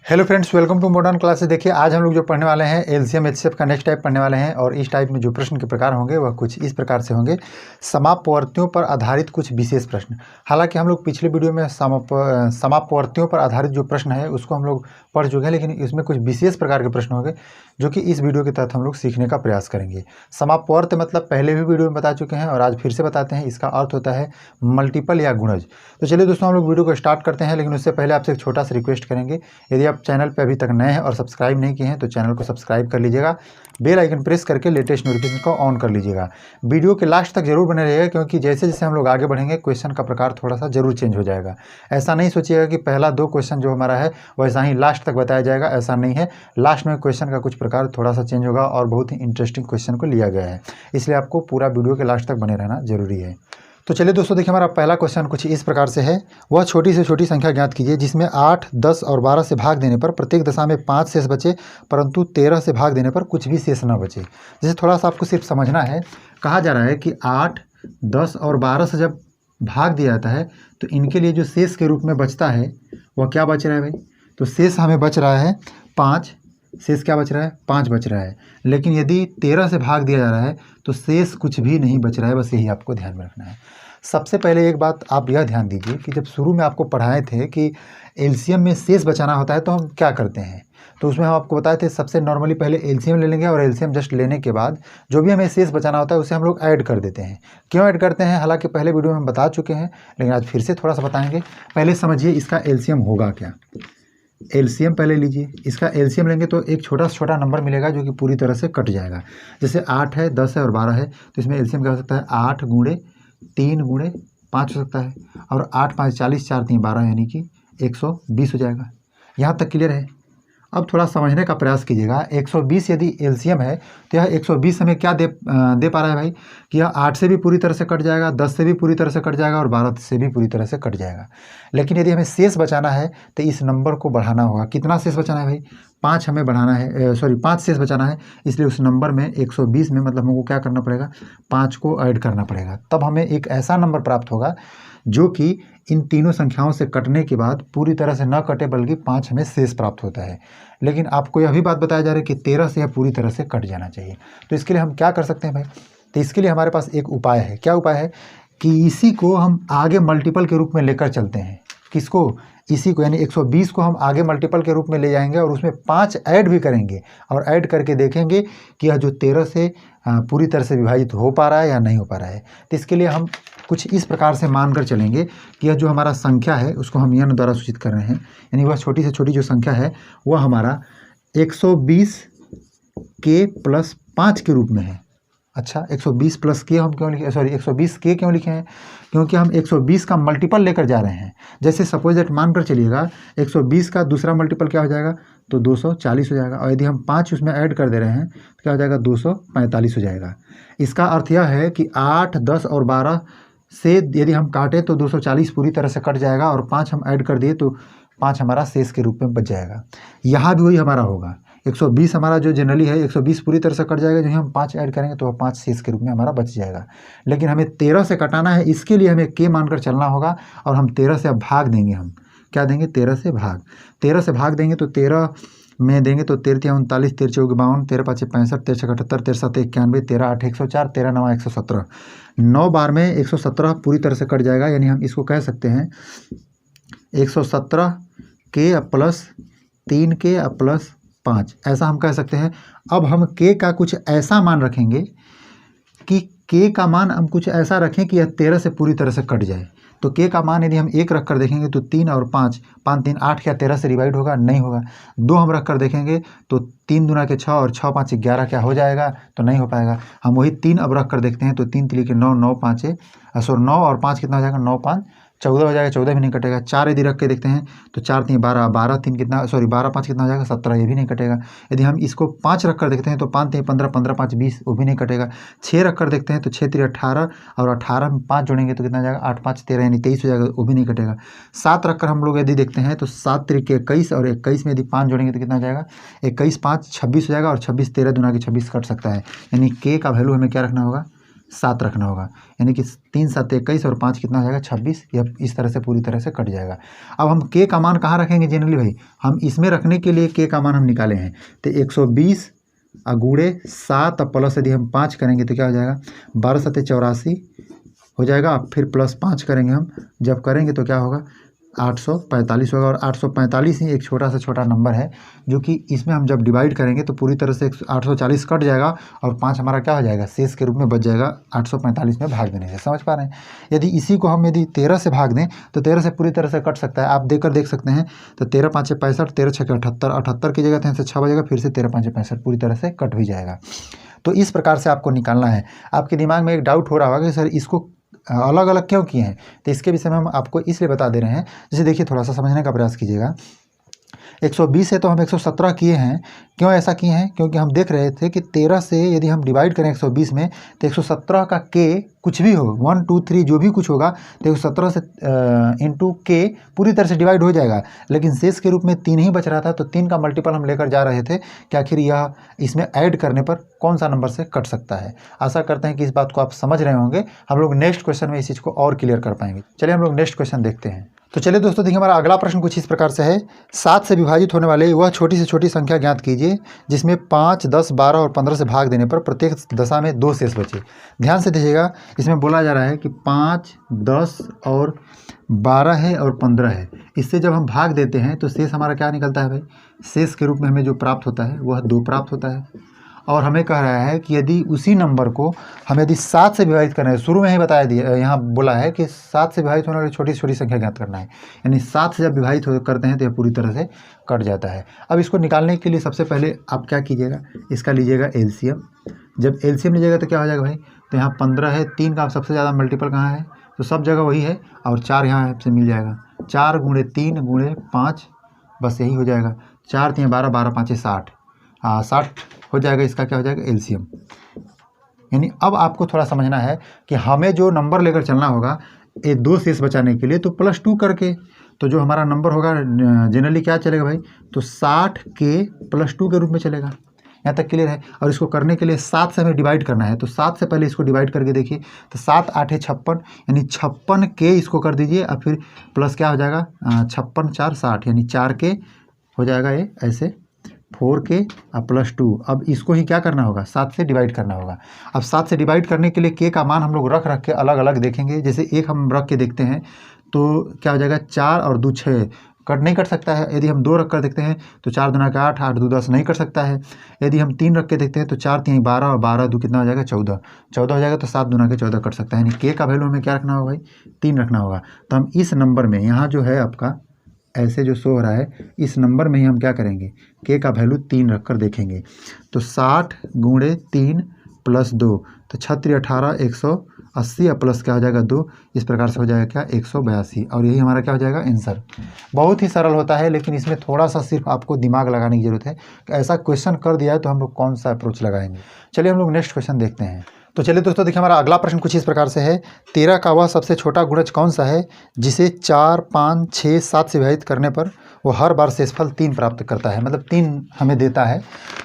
Hello friends, welcome to modern classes. देखिए, आज हम लोग जो पढ़ने वाले हैं एलसीएम एचसीएफ का नेक्स्ट टाइप पढ़ने वाले हैं और इस टाइप में जो प्रश्न के प्रकार होंगे वह कुछ इस प्रकार से होंगे। समापवर्तियों पर आधारित कुछ विशेष प्रश्न। हालांकि हम लोग पिछले वीडियो में समापवर्तियों पर आधारित जो प्रश्न है उसको हम लोग पढ़ चुके हैं, लेकिन इसमें कुछ विशेष प्रकार के प्रश्न होंगे जो कि इस वीडियो के तहत हम लोग सीखने का प्रयास करेंगे। समापवर्त मतलब पहले भी वीडियो में बता चुके हैं और आज फिर से बताते हैं। इसका अर्थ होता है मल्टीपल या गुणज। तो चलिए दोस्तों, हम लोग वीडियो को स्टार्ट करते हैं, लेकिन उससे पहले आपसे एक छोटा सा रिक्वेस्ट करेंगे। यदि आप चैनल पर अभी तक नए हैं और सब्सक्राइब नहीं किए हैं तो चैनल को सब्सक्राइब कर लीजिएगा, बेल आइकन प्रेस करके लेटेस्ट नोटिफिकेशन को ऑन कर लीजिएगा। वीडियो के लास्ट तक जरूर बने रहिएगा, क्योंकि जैसे जैसे हम लोग आगे बढ़ेंगे क्वेश्चन का प्रकार थोड़ा सा जरूर चेंज हो जाएगा। ऐसा नहीं सोचिएगा कि पहला 2 क्वेश्चन जो हमारा है वैसा ही लास्ट तक बताया जाएगा, ऐसा नहीं है। लास्ट में क्वेश्चन का कुछ प्रकार थोड़ा सा चेंज होगा और बहुत ही इंटरेस्टिंग क्वेश्चन को लिया गया है, इसलिए आपको पूरा वीडियो के लास्ट तक बने रहना जरूरी है। तो चलिए दोस्तों, देखिए हमारा पहला क्वेश्चन कुछ इस प्रकार से है। वह छोटी से छोटी संख्या ज्ञात कीजिए जिसमें 8, 10 और 12 से भाग देने पर प्रत्येक दशा में 5 शेष बचे, परंतु 13 से भाग देने पर कुछ भी शेष न बचे। जैसे थोड़ा सा आपको सिर्फ समझना है। कहा जा रहा है कि 8, 10 और 12 से जब भाग दिया जाता है तो इनके लिए जो शेष के रूप में बचता है वह क्या बच रहा है भाई? तो शेष हमें बच रहा है 5। शेष क्या बच रहा है? 5 बच रहा है। लेकिन यदि 13 से भाग दिया जा रहा है तो शेष कुछ भी नहीं बच रहा है। बस यही आपको ध्यान में रखना है। सबसे पहले एक बात आप यह ध्यान दीजिए कि जब शुरू में आपको पढ़ाए थे कि एलसीएम में शेष बचाना होता है तो हम क्या करते हैं, तो उसमें हम आपको बताए थे सबसे नॉर्मली पहले एलसीएम ले लेंगे और एलसीएम जस्ट लेने के बाद जो भी हमें शेष बचाना होता है उसे हम लोग ऐड कर देते हैं। क्यों ऐड करते हैं? हालांकि पहले वीडियो में हम बता चुके हैं, लेकिन आज फिर से थोड़ा सा बताएंगे। पहले समझिए इसका एलसीएम होगा क्या। एलसीएम पहले लीजिए। इसका एलसीएम लेंगे तो एक छोटा से छोटा नंबर मिलेगा जो कि पूरी तरह से कट जाएगा। जैसे 8 है, 10 है और 12 है, तो इसमें एलसीएम क्या हो सकता है? 8 गुणे 3 गुणे 5 हो सकता है, और 8 5 40, 4 3 12, यानी कि 120 हो जाएगा। यहाँ तक क्लियर है? अब थोड़ा समझने का प्रयास कीजिएगा। 120 यदि एलसीएम है तो यह 120 हमें क्या दे पा रहा है भाई? कि यह 8 से भी पूरी तरह से कट जाएगा, 10 से भी पूरी तरह से कट जाएगा और 12 से भी पूरी तरह से कट जाएगा। लेकिन यदि हमें शेष बचाना है तो इस नंबर को बढ़ाना होगा। कितना शेष बचाना है भाई? 5 हमें बढ़ाना है, 5 शेष बचाना है। इसलिए उस नंबर में 120 में मतलब हमको क्या करना पड़ेगा? 5 को ऐड करना पड़ेगा। तब हमें एक ऐसा नंबर प्राप्त होगा जो कि इन तीनों संख्याओं से कटने के बाद पूरी तरह से न कटे, बल्कि 5 हमें शेष प्राप्त होता है। लेकिन आपको यह भी बात बताया जा रहा है कि 13 से यह पूरी तरह से कट जाना चाहिए। तो इसके लिए हम क्या कर सकते हैं भाई? तो इसके लिए हमारे पास एक उपाय है। क्या उपाय है? कि इसी को हम आगे मल्टीपल के रूप में लेकर चलते हैं। किसको? इसी को, यानी 120 को हम आगे मल्टीपल के रूप में ले जाएंगे और उसमें 5 ऐड भी करेंगे और ऐड करके देखेंगे कि यह जो 13 से पूरी तरह से विभाजित हो पा रहा है या नहीं हो पा रहा है। तो इसके लिए हम कुछ इस प्रकार से मानकर चलेंगे कि यह जो हमारा संख्या है उसको हम n द्वारा सूचित कर रहे हैं, यानी वह छोटी से छोटी जो संख्या है वह हमारा 120 के प्लस 5 के रूप में है। अच्छा, 120 प्लस के हम क्यों लिखे, 120 के क्यों लिखे हैं? क्योंकि हम 120 का मल्टीपल लेकर जा रहे हैं। जैसे सपोज दैट मान कर चलिएगा 120 का दूसरा मल्टीपल क्या हो जाएगा? तो 240 हो जाएगा, और यदि हम 5 उसमें ऐड कर दे रहे हैं तो क्या हो जाएगा? 245 हो जाएगा। इसका अर्थ यह है कि 8, 10 और 12 से यदि हम काटें तो 240 पूरी तरह से कट जाएगा, और 5 हम ऐड कर दिए तो 5 हमारा शेष के रूप में बच जाएगा। यहाँ भी वही हमारा होगा। 120 हमारा जो जनरली है 120 पूरी तरह से कट जाएगा, जो हम 5 ऐड करेंगे तो वह 5 शेष के रूप में हमारा बच जाएगा। लेकिन हमें 13 से कटाना है, इसके लिए हमें के मानकर चलना होगा, और हम 13 से अब भाग देंगे। हम क्या देंगे? 13 से भाग। 13 से भाग देंगे तो 13 में देंगे तो 13 39, 13 4 52, 13 5 65, 13 6 78, 13 7 91, 13 8 104, 13 9 117। 9 बार में 117 पूरी तरह से कट जाएगा, यानी हम इसको कह सकते हैं 117 के प्लस 3 के प्लस 5, ऐसा हम कह सकते हैं। अब हम के का कुछ ऐसा मान रखेंगे कि के का मान हम कुछ ऐसा रखें कि यह 13 से पूरी तरह से कट जाए। तो के का मान यदि हम 1 रख कर देखेंगे तो 3 और 5, 5 3 8, क्या 13 से डिवाइड होगा? नहीं होगा। 2 हम रख कर देखेंगे तो 3 दूना के 6 और 6 5 11, क्या हो जाएगा? तो नहीं हो पाएगा। हम वही 3 अब रख कर देखते हैं तो 3 3 के 9, 9 5 9 और 5 कितना हो जाएगा? 9 5 14 हो जाएगा। 14 भी नहीं कटेगा। 4 यदि रख के देखते हैं तो 4 3 12, 12 3 कितना, 12 5 कितना हो जाएगा? 17, ये भी नहीं कटेगा। यदि हम इसको 5 रख कर देखते हैं तो 5 3 15, 15 5 20, वो भी नहीं कटेगा। 6 रख कर देखते हैं तो 6 3 18, और 18 में 5 जोड़ेंगे तो कितना हो जाएगा? 8 5 13, यानी 23 हो जाएगा, वो भी नहीं कटेगा। 7 रख कर हम लोग यदि देखते हैं तो 7 3 के 21, और 21 में यदि 5 जोड़ेंगे तो कितना हो जाएगा? 21 5 26 हो जाएगा, और 26 13 दूना के 26 कट सकता है, यानी के का वैल्यू हमें क्या रखना होगा? 7 रखना होगा, यानी कि 3 7 21 और 5 कितना हो जाएगा 26। यह इस तरह से पूरी तरह से कट जाएगा। अब हम के का मान कहाँ रखेंगे जनरली भाई, हम इसमें रखने के लिए के का मान हम निकाले हैं, तो 120 गुणे 7 और प्लस यदि हम 5 करेंगे तो क्या हो जाएगा 12 7 84 हो जाएगा। फिर प्लस 5 करेंगे हम, जब करेंगे तो क्या होगा 845 होगा। और 845 ही एक छोटा से छोटा नंबर है जो कि इसमें हम जब डिवाइड करेंगे तो पूरी तरह से 840 कट जाएगा और 5 हमारा क्या हो जाएगा शेष के रूप में बच जाएगा 845 में भाग देने से। समझ पा रहे हैं। यदि इसी को हम यदि 13 से भाग दें तो 13 से पूरी तरह से कट सकता है, आप देकर देख सकते हैं। तो 13 5 65, 13 6 78, 78 की जगह से 6 बजेगा, फिर से 13 5 65 पूरी तरह से कट भी जाएगा। तो इस प्रकार से आपको निकालना है। आपके दिमाग में एक डाउट हो रहा होगा कि सर इसको अलग अलग क्यों किए हैं, तो इसके विषय में हम आपको इसलिए बता दे रहे हैं। जैसे देखिए थोड़ा सा समझने का प्रयास कीजिएगा। 120 है तो हम 117 किए हैं। क्यों ऐसा किए हैं, क्योंकि हम देख रहे थे कि 13 से यदि हम डिवाइड करें 120 में तो 117 का के कुछ भी हो 1 2 3 जो भी कुछ होगा तो 117 से इंटू के पूरी तरह से डिवाइड हो जाएगा, लेकिन शेष के रूप में 3 ही बच रहा था। तो 3 का मल्टीपल हम लेकर जा रहे थे कि आखिर यह इसमें ऐड करने पर कौन सा नंबर से कट सकता है। आशा करते हैं कि इस बात को आप समझ रहे होंगे। हम लोग नेक्स्ट क्वेश्चन में इस चीज़ को और क्लियर कर पाएंगे। चलिए हम लोग नेक्स्ट क्वेश्चन देखते हैं। तो चलिए दोस्तों देखिए हमारा अगला प्रश्न कुछ इस प्रकार से है। 7 से विभाजित होने वाले वह छोटी से छोटी संख्या ज्ञात कीजिए जिसमें 5 10 12 और 15 से भाग देने पर प्रत्येक दशा में 2 शेष बचे। ध्यान से देखिएगा, इसमें बोला जा रहा है कि 5 10 और 12 है और 15 है। इससे जब हम भाग देते हैं तो शेष हमारा क्या निकलता है भाई, शेष के रूप में हमें जो प्राप्त होता है वह 2 प्राप्त होता है। और हमें कह रहा है कि यदि उसी नंबर को हम यदि 7 से विभाजित करना है, शुरू में ही बताया दिया यहाँ बोला है कि 7 से विभाजित होने वाली छोटी से छोटी संख्या ज्ञात करना है, यानी 7 से जब विभाजित करते हैं तो यह पूरी तरह से कट जाता है। अब इसको निकालने के लिए सबसे पहले आप क्या कीजिएगा, इसका लीजिएगा एलसीएम। जब एलसीएम लीजिएगा तो क्या हो जाएगा भाई, तो यहाँ 15 है, 3 का सबसे ज़्यादा मल्टीपल कहाँ है, तो सब जगह वही है, और 4 यहाँ आपसे मिल जाएगा। 4 गुणे 3 गुणे 5 बस यही हो जाएगा। 4 3 12 12 5 60 60 हो जाएगा। इसका क्या हो जाएगा एलसीएम। यानी अब आपको थोड़ा समझना है कि हमें जो नंबर लेकर चलना होगा ये 2 शेष बचाने के लिए, तो +2 करके तो जो हमारा नंबर होगा जनरली क्या चलेगा भाई, तो 60 के +2 के रूप में चलेगा। यहाँ तक क्लियर है। और इसको करने के लिए 7 से हमें डिवाइड करना है, तो 7 से पहले इसको डिवाइड करके देखिए, तो 7 8 56, यानी 56 के इसको कर दीजिए और फिर प्लस क्या हो जाएगा 56 4 60, यानी 4 के हो जाएगा ये ऐसे 4 के और +2। अब इसको ही क्या करना होगा 7 से डिवाइड करना होगा। अब 7 से डिवाइड करने के लिए के का मान हम लोग रख के अलग अलग देखेंगे। जैसे एक हम रख के देखते हैं तो क्या हो जाएगा 4 और 2 6 कट नहीं कर सकता है। यदि हम 2 रख कर देखते हैं तो 4 दूना का 8 8 2 10 नहीं कर सकता है। यदि हम 3 रख के देखते हैं तो 4 3 12 और 12 2 कितना हो जाएगा 14 14 हो जाएगा। तो 7 दूना के 14 कट सकता है, यानी के का वैल्यू हमें क्या रखना होगा भाई 3 रखना होगा। तो हम इस नंबर में यहाँ जो है आपका ऐसे जो शो हो रहा है इस नंबर में ही हम क्या करेंगे के का वैल्यू 3 रख कर देखेंगे। तो 60 गुणे 3 + 2 तो 36 18 180 और प्लस क्या हो जाएगा 2, इस प्रकार से हो जाएगा क्या 182। और यही हमारा क्या हो जाएगा आंसर। बहुत ही सरल होता है, लेकिन इसमें थोड़ा सा सिर्फ आपको दिमाग लगाने की जरूरत है कि ऐसा क्वेश्चन कर दिया है तो हम लोग कौन सा अप्रोच लगाएंगे। चलिए हम लोग नेक्स्ट क्वेश्चन देखते हैं। तो चलिए दोस्तों देखिए हमारा अगला प्रश्न कुछ इस प्रकार से है। 13 का वह सबसे छोटा गुणज कौन सा है जिसे 4 5 6 7 से विभाजित करने पर वो हर बार शेषफल 3 प्राप्त करता है, मतलब 3 हमें देता है।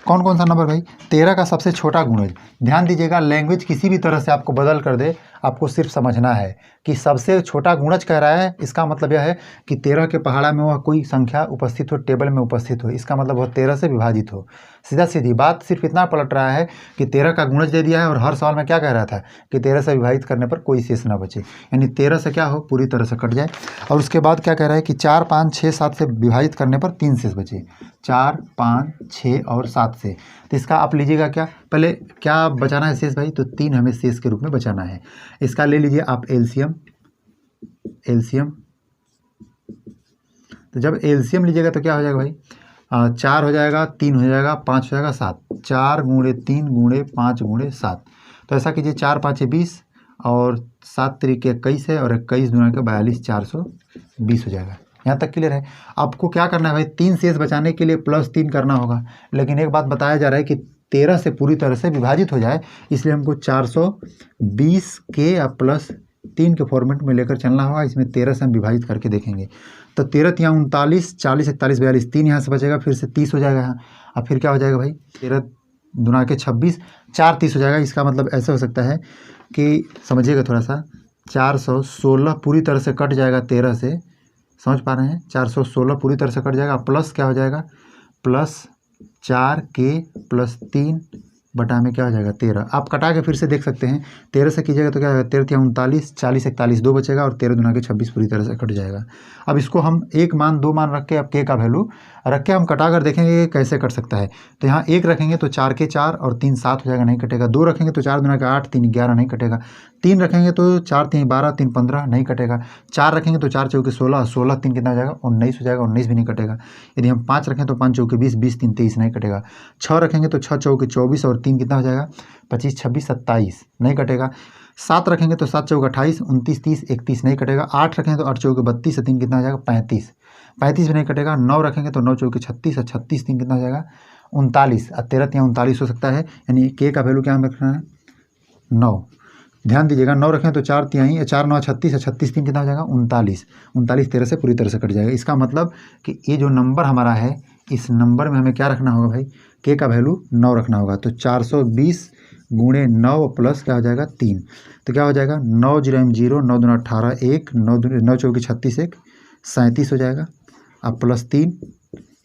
कौन कौन सा नंबर भाई 13 का सबसे छोटा गुणज। ध्यान दीजिएगा, लैंग्वेज किसी भी तरह से आपको बदल कर दे, आपको सिर्फ समझना है कि सबसे छोटा गुणज कह रहा है। इसका मतलब यह है कि 13 के पहाड़ा में वह कोई संख्या उपस्थित हो, टेबल में उपस्थित हो, इसका मतलब वह 13 से विभाजित हो। सीधा सीधी बात सिर्फ इतना पलट रहा है कि 13 का गुणज दे दिया है और हर सवाल में क्या कह रहा था कि 13 से विभाजित करने पर कोई शेष ना बचे, यानी 13 से क्या हो पूरी तरह से कट जाए। और उसके बाद क्या कह रहा है कि 4 5 6 7 से विभाजित करने पर 3 शेष बचे, 4 5 6 और 7 से। तो इसका आप लीजिएगा क्या, पहले क्या बचाना है शेष भाई, तो 3 हमें शेष के रूप में बचाना है। इसका ले लीजिए आप एलसीएम। तो जब एलसीएम लीजिएगा तो क्या हो जाएगा भाई 4 हो जाएगा, 3 हो जाएगा, 5 हो जाएगा, 7। 4 गुणे 3 गुणे 5 गुणे 7। तो ऐसा कीजिए 4 5 20 और 7 3 21 है और 21 दूना के 42 420 हो जाएगा। यहाँ तक क्लियर है। आपको क्या करना है भाई 3 शेष बचाने के लिए +3 करना होगा, लेकिन एक बात बताया जा रहा है कि 13 से पूरी तरह से विभाजित हो जाए, इसलिए हमको 420 के या +3 के फॉर्मेट में लेकर चलना होगा। इसमें 13 से हम विभाजित करके देखेंगे तो 13 यहाँ 39 40 41 42 3 यहाँ से बचेगा, फिर से 30 हो जाएगा यहाँ। अब फिर क्या हो जाएगा भाई 13 दूना के 26 4 30 हो जाएगा। इसका मतलब ऐसे हो सकता है कि समझिएगा थोड़ा सा, 416 पूरी तरह से कट जाएगा 13 से, समझ पा रहे हैं, 416 पूरी तरह से कट जाएगा, प्लस क्या हो जाएगा, प्लस 4k प्लस 3 बटा में क्या हो जाएगा 13। आप कटा के फिर से देख सकते हैं, 13 से कीजिएगा तो क्या होगा, 13 39, 40 41 2 बचेगा और 13 दूना के 26 पूरी तरह से कट जाएगा। अब इसको हम एक मान दो मान रख के अब k का वैल्यू रख के हम कटा कर देखेंगे कैसे कट सकता है। तो यहाँ 1 रखेंगे तो 4 के 4 और 3 7 हो जाएगा, नहीं कटेगा। 2 रखेंगे तो 4 दूना के 8 3 11 नहीं कटेगा। 3 रखेंगे तो 4 3 12 3 15 नहीं कटेगा। 4 रखेंगे तो 4 चौके 16 16 3 कितना हो जाएगा 19 हो जाएगा, 19 भी नहीं कटेगा। यदि हम 5 रखें तो 5 चौके 20 20 3 23 नहीं कटेगा। 6 रखेंगे तो 6 चौके 24 और 3 कितना हो जाएगा 25 26 27 नहीं कटेगा। 7 रखेंगे तो 7 चौके 28 29 30 31 नहीं कटेगा। 8 रखेंगे तो 8 चौके 32 और 3 कितना हो जाएगा 35 35 भी नहीं कटेगा। 9 रखेंगे तो 9 चौके 36 और 36 3 कितना हो जाएगा 39 और 13 3 39 हो सकता है, यानी k का वैल्यू क्या हमें रखना है 9। ध्यान दीजिएगा, 9 रखें तो 4 तिहाई 4 9 36 और 36 3 कितना हो जाएगा 39 39 13 से पूरी तरह से कट जाएगा। इसका मतलब कि ये जो नंबर हमारा है, इस नंबर में हमें क्या रखना होगा भाई, k का वैल्यू 9 रखना होगा। तो 420 गुणे 9 प्लस क्या हो जाएगा 3, तो क्या हो जाएगा 9 0 0 9 दूना 18 1 9 चौकी 36 1 37 हो जाएगा। अब प्लस 3,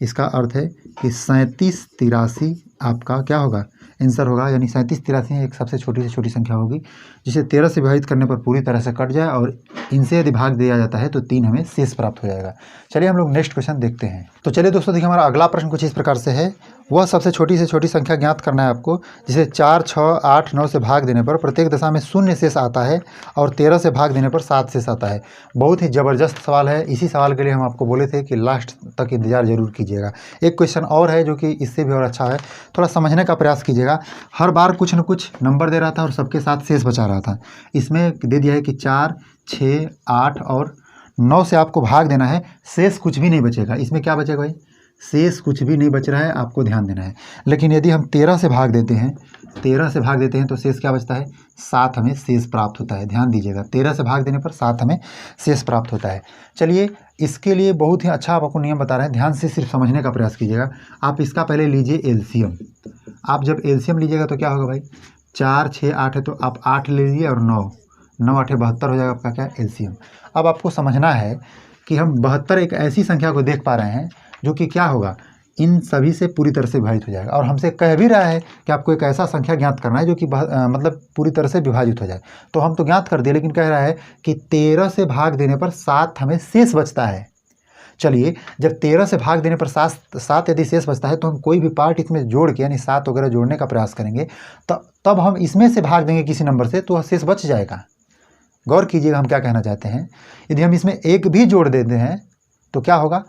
इसका अर्थ है कि 37 83 आपका क्या होगा आंसर होगा, यानी 37 83 एक सबसे छोटी से छोटी संख्या होगी जिसे 13 से विभाजित करने पर पूरी तरह से कट जाए और इनसे यदि भाग दिया जाता है तो 3 हमें शेष प्राप्त हो जाएगा। चलिए हम लोग नेक्स्ट क्वेश्चन देखते हैं। तो चलिए दोस्तों देखिए, हमारा अगला प्रश्न कुछ इस प्रकार से है, वह सबसे छोटी से छोटी संख्या ज्ञात करना है आपको जिसे 4 6 8 9 से भाग देने पर प्रत्येक दशा में 0 शेष आता है और 13 से भाग देने पर 7 शेष आता है। बहुत ही ज़बरदस्त सवाल है। इसी सवाल के लिए हम आपको बोले थे कि लास्ट तक इंतजार जरूर कीजिएगा। एक क्वेश्चन और है जो कि इससे भी और अच्छा है, थोड़ा समझने का प्रयास कीजिएगा। हर बार कुछ न कुछ नंबर दे रहा था और सबके साथ शेष बचा रहा था। इसमें दे दिया है कि 4 6 8 और 9 से आपको भाग देना है, शेष कुछ भी नहीं बचेगा। इसमें क्या बचेगा भाई, शेष कुछ भी नहीं बच रहा है, आपको ध्यान देना है। लेकिन यदि हम 13 से भाग देते हैं, 13 से भाग देते हैं तो शेष क्या बचता है 7 हमें शेष प्राप्त होता है। ध्यान दीजिएगा, 13 से भाग देने पर 7 हमें शेष प्राप्त होता है। चलिए इसके लिए बहुत ही अच्छा आपको नियम बता रहे हैं, ध्यान से सिर्फ समझने का प्रयास कीजिएगा। आप इसका पहले लीजिए एलसीएम। आप जब एलसीएम लीजिएगा तो क्या होगा भाई, 4 6 8 है तो आप 8 ले लीजिए और 9 9 8 72 हो जाएगा आपका क्या एलसीएम। अब आपको समझना है कि हम 72 एक ऐसी संख्या को देख पा रहे हैं जो कि क्या होगा, इन सभी से पूरी तरह से विभाजित हो जाएगा। और हमसे कह भी रहा है कि आपको एक ऐसा संख्या ज्ञात करना है जो कि मतलब पूरी तरह से विभाजित हो जाए। तो हम तो ज्ञात कर दिए, लेकिन कह रहा है कि 13 से भाग देने पर 7 हमें शेष बचता है। चलिए जब 13 से भाग देने पर 7 यदि शेष बचता है तो हम कोई भी पार्ट इसमें जोड़ के यानी 7 वगैरह जोड़ने का प्रयास करेंगे, तब हम इसमें से भाग देंगे किसी नंबर से तो शेष बच जाएगा। गौर कीजिएगा हम क्या कहना चाहते हैं। यदि हम इसमें एक भी जोड़ देते हैं तो क्या होगा,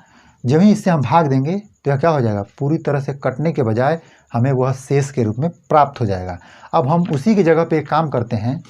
जब ही इससे हम भाग देंगे तो यह क्या हो जाएगा, पूरी तरह से कटने के बजाय हमें वह शेष के रूप में प्राप्त हो जाएगा। अब हम उसी की जगह पे एक काम करते हैं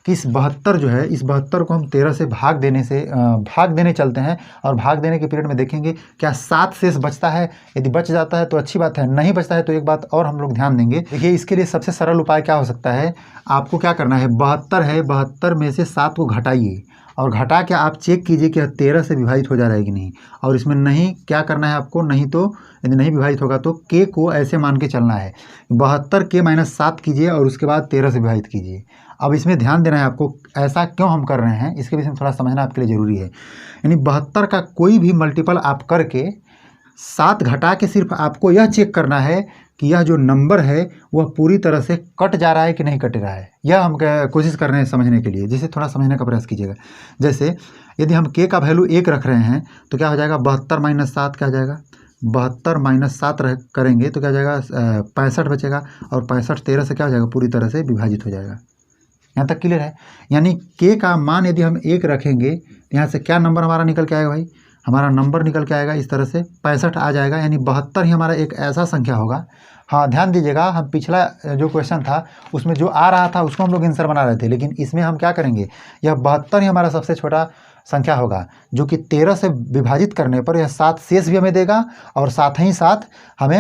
कि इस 72 जो है, इस 72 को हम 13 से भाग देने चलते हैं और भाग देने के पीरियड में देखेंगे क्या 7 शेष बचता है। यदि बच जाता है तो अच्छी बात है, नहीं बचता है तो एक बात और हम लोग ध्यान देंगे। देखिए इसके लिए सबसे सरल उपाय क्या हो सकता है, आपको क्या करना है, 72 है, 72 में से 7 को घटाइए और घटा के आप चेक कीजिए कि 13 से विभाजित हो जा रहा है कि नहीं। और इसमें नहीं क्या करना है आपको, नहीं तो यदि नहीं विभाजित होगा तो k को ऐसे मान के चलना है, 72 k - 7 कीजिए और उसके बाद 13 से विभाजित कीजिए। अब इसमें ध्यान देना है आपको, ऐसा क्यों हम कर रहे हैं इसके विषय में थोड़ा समझना आपके लिए ज़रूरी है। यानी 72 का कोई भी मल्टीपल आप करके 7 घटा के सिर्फ आपको यह चेक करना है कि यह जो नंबर है वह पूरी तरह से कट जा रहा है कि नहीं कट रहा है। यह हम कोशिश कर रहे हैं समझने के लिए, जिसे थोड़ा समझने का प्रयास कीजिएगा। जैसे यदि हम k का वैल्यू 1 रख रहे हैं तो क्या हो जाएगा, 72 - 7 क्या हो जाएगा, 72 - 7 करेंगे तो क्या हो जाएगा 65 बचेगा और 65 13 से क्या हो जाएगा पूरी तरह से विभाजित हो जाएगा। यहाँ तक क्लियर है। यानी k का मान यदि हम 1 रखेंगे तो यहाँ से क्या नंबर हमारा निकल के आएगा भाई, हमारा नंबर निकल के आएगा इस तरह से 65 आ जाएगा। यानी 72 ही हमारा एक ऐसा संख्या होगा। हाँ ध्यान दीजिएगा, हम पिछला जो क्वेश्चन था उसमें जो आ रहा था उसको हम लोग आंसर बना रहे थे, लेकिन इसमें हम क्या करेंगे, यह 72 ही हमारा सबसे छोटा संख्या होगा जो कि 13 से विभाजित करने पर यह 7 शेष भी हमें देगा और साथ ही साथ हमें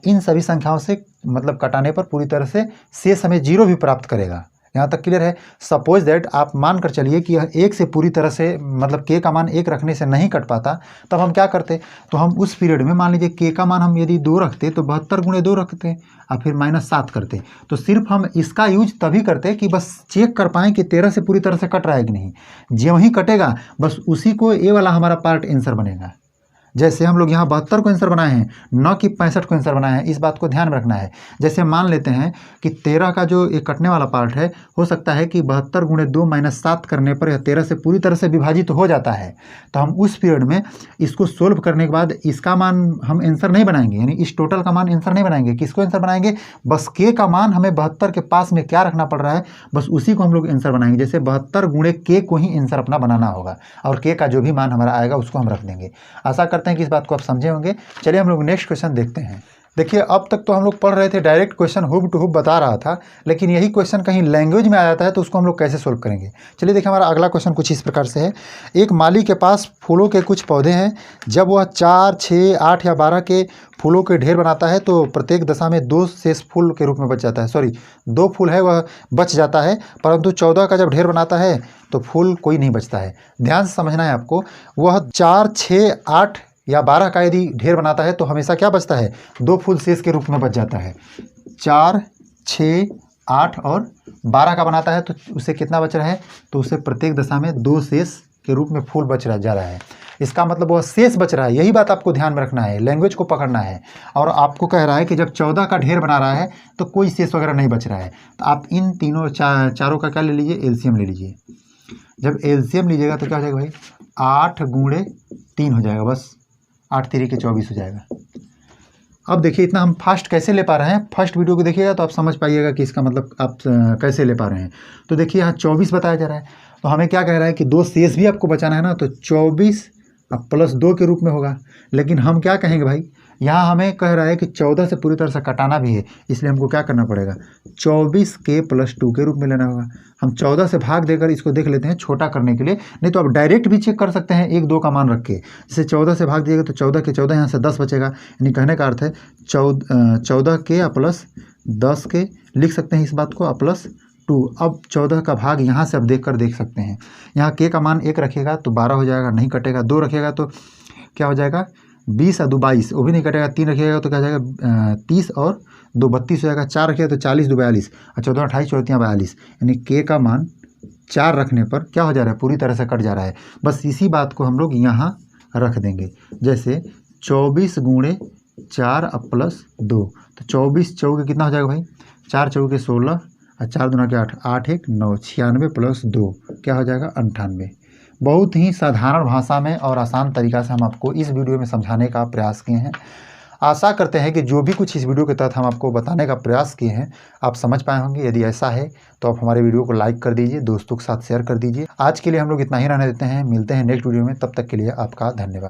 इन सभी संख्याओं से मतलब कटाने पर पूरी तरह से शेष हमें 0 भी प्राप्त करेगा। यहाँ तक क्लियर है। सपोज दैट आप मान कर चलिए कि यह 1 से पूरी तरह से मतलब k का मान 1 रखने से नहीं कट पाता, तब हम क्या करते, तो हम उस पीरियड में मान लीजिए k का मान हम यदि 2 रखते तो 72 गुणे 2 रखते और फिर -7 करते। तो सिर्फ हम इसका यूज तभी करते कि बस चेक कर पाएँ कि 13 से पूरी तरह से कट रहा है कि नहीं। ज्यों ही कटेगा बस उसी को ये वाला हमारा पार्ट आंसर बनेगा। जैसे हम लोग यहाँ 72 को आंसर बनाए हैं, न कि 65 को आंसर बनाए हैं, इस बात को ध्यान में रखना है। जैसे मान लेते हैं कि 13 का जो एक कटने वाला पार्ट है, हो सकता है कि 72 गुणे 2 -7 करने पर यह 13 से पूरी तरह से विभाजित तो हो जाता है। तो हम उस पीरियड में इसको सोल्व करने के बाद इसका मान हम आंसर नहीं बनाएंगे, यानी इस टोटल का मान आंसर नहीं बनाएंगे। किसको आंसर बनाएंगे, बस के का मान हमें 72 के पास में क्या रखना पड़ रहा है, बस उसी को हम लोग आंसर बनाएंगे। जैसे 72 गुणे के को ही आंसर अपना बनाना होगा और के का जो भी मान हमारा आएगा उसको हम रख देंगे। आशा करते हैं कि इस बात को आप समझे होंगे। चलिए हम लोग नेक्स्ट क्वेश्चन देखते हैं। देखिए अब तक तो हम लोग पढ़ रहे थे, डायरेक्ट क्वेश्चन हुब टू हुब बता रहा था, लेकिन यही क्वेश्चन कहीं लैंग्वेज में आ जाता है तो उसको हम लोग कैसे सोल्व करेंगे। चलिए देखिए हमारा अगला क्वेश्चन कुछ इस प्रकार से है। एक माली के पास फूलों के कुछ पौधे हैं। जब वह 4, 6, 8 या 12 के फूलों के ढेर बनाता है तो प्रत्येक दशा में 2 शेष फूल के रूप में बच जाता है। सॉरी, 2 फूल है वह बच जाता है, परंतु 14 का जब ढेर बनाता है तो फूल कोई नहीं बचता है। ध्यान से समझना है आपको। वह 4, 6, 8 या 12 का यदि ढेर बनाता है तो हमेशा क्या बचता है, 2 फूल शेष के रूप में बच जाता है। 4, 6, 8 और 12 का बनाता है तो उसे कितना बच रहा है, तो उसे प्रत्येक दशा में 2 शेष के रूप में फूल बच जा रहा है। इसका मतलब वह शेष बच रहा है। यही बात आपको ध्यान में रखना है, लैंग्वेज को पकड़ना है। और आपको कह रहा है कि जब 14 का ढेर बना रहा है तो कोई शेष वगैरह नहीं बच रहा है। तो आप इन तीनों चारों का क्या ले लीजिए, एलसीएम ले लीजिए। जब एलसीएम लीजिएगा तो क्या हो जाएगा भाई, 8 गुणे 3 हो जाएगा, बस 8 3 के 24 हो जाएगा। अब देखिए इतना हम फास्ट कैसे ले पा रहे हैं, फर्स्ट वीडियो को देखिएगा तो आप समझ पाइएगा कि इसका मतलब आप कैसे ले पा रहे हैं। तो देखिए यहाँ 24 बताया जा रहा है, तो हमें क्या कह रहा है कि 2 शेष भी आपको बचाना है ना, तो 24 अब प्लस 2 के रूप में होगा। लेकिन हम क्या कहेंगे भाई, यहाँ हमें कह रहा है कि 14 से पूरी तरह से कटाना भी है, इसलिए हमको क्या करना पड़ेगा, 24 के प्लस 2 के रूप में लेना होगा। हम 14 से भाग देकर इसको देख लेते हैं छोटा करने के लिए, नहीं तो आप डायरेक्ट भी चेक कर सकते हैं 1, 2 का मान रख के। जैसे 14 से भाग दिएगा तो 14 के 14 यहाँ से 10 बचेगा, यानी कहने का अर्थ है 14 के प्लस 10 के लिख सकते हैं इस बात को, प्लस 2। अब 14 का भाग यहाँ से अब देख सकते हैं। यहाँ के का मान 1 रखेगा तो 12 हो जाएगा, नहीं कटेगा। 2 रखेगा तो क्या हो जाएगा, 20 और 2 22, वो भी नहीं कटेगा। 3 रखिएगा तो क्या हो जाएगा 30 और 2 32 हो जाएगा। 4 रखिएगा तो 40 2 42 और 14 28 14 42, यानी के का मान 4 रखने पर क्या हो जा रहा है, पूरी तरह से कट जा रहा है। बस इसी बात को हम लोग यहाँ रख देंगे। जैसे 24 गुणे 4 अब प्लस 2, तो 24 चौके कितना हो जाएगा भाई, 4 चौके 16 और 4 दूना के 8, 8 1 9, 96 प्लस 2 क्या हो जाएगा 98। बहुत ही साधारण भाषा में और आसान तरीक़ा से हम आपको इस वीडियो में समझाने का प्रयास किए हैं। आशा करते हैं कि जो भी कुछ इस वीडियो के तहत हम आपको बताने का प्रयास किए हैं आप समझ पाए होंगे। यदि ऐसा है तो आप हमारे वीडियो को लाइक कर दीजिए, दोस्तों के साथ शेयर कर दीजिए। आज के लिए हम लोग इतना ही रहने देते हैं, मिलते हैं नेक्स्ट वीडियो में, तब तक के लिए आपका धन्यवाद।